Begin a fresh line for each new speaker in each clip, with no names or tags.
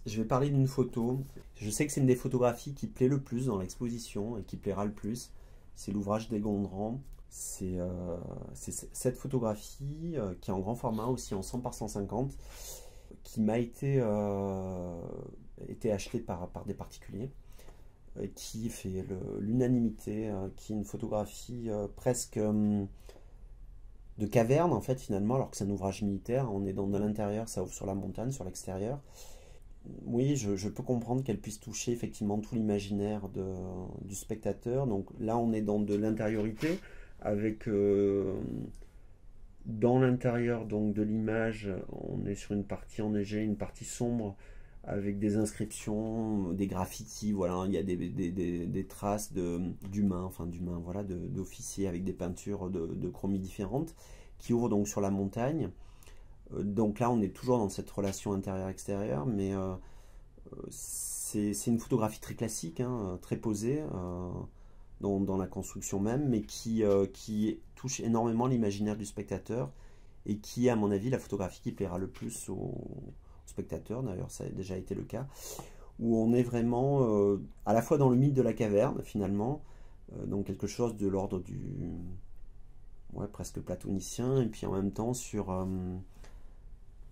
Je vais parler d'une photo. Je sais que c'est une des photographies qui plaît le plus dans l'exposition et qui plaira le plus. C'est l'ouvrage des Gondrand. C'est cette photographie qui est en grand format, aussi en 100 par 150, qui m'a été achetée par des particuliers, qui fait l'unanimité, qui est une photographie presque de caverne en fait finalement, alors que c'est un ouvrage militaire. On est dans de l'intérieur, ça ouvre sur la montagne, sur l'extérieur. Oui, je peux comprendre qu'elle puisse toucher effectivement tout l'imaginaire du spectateur. Donc là, on est dans de l'intériorité, avec dans l'intérieur donc de l'image, on est sur une partie enneigée, une partie sombre, avec des inscriptions, des graffitis. Voilà, il y a des traces d'humains, enfin d'humains, voilà, d'officiers avec des peintures de chromie différentes, qui ouvrent donc sur la montagne. Donc là, on est toujours dans cette relation intérieure-extérieure, mais c'est une photographie très classique, hein, très posée dans la construction même, mais qui touche énormément l'imaginaire du spectateur et qui est, à mon avis, la photographie qui plaira le plus aux spectateurs. D'ailleurs, ça a déjà été le cas, où on est vraiment à la fois dans le mythe de la caverne, finalement, donc quelque chose de l'ordre ouais, presque platonicien, et puis en même temps sur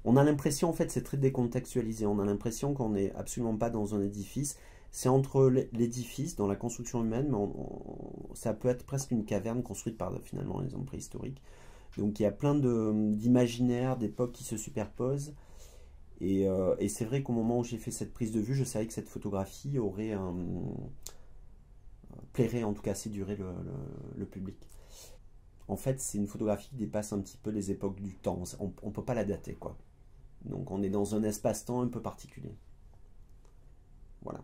on a l'impression, en fait, c'est très décontextualisé. On a l'impression qu'on n'est absolument pas dans un édifice. C'est entre l'édifice, dans la construction humaine, mais ça peut être presque une caverne construite par, finalement, les hommes préhistoriques. Donc il y a plein d'imaginaires, d'époques qui se superposent. Et c'est vrai qu'au moment où j'ai fait cette prise de vue, je savais que cette photographie plairait, en tout cas, séduirait le public. En fait, c'est une photographie qui dépasse un petit peu les époques du temps. On ne peut pas la dater, quoi. Donc on est dans un espace-temps un peu particulier. Voilà.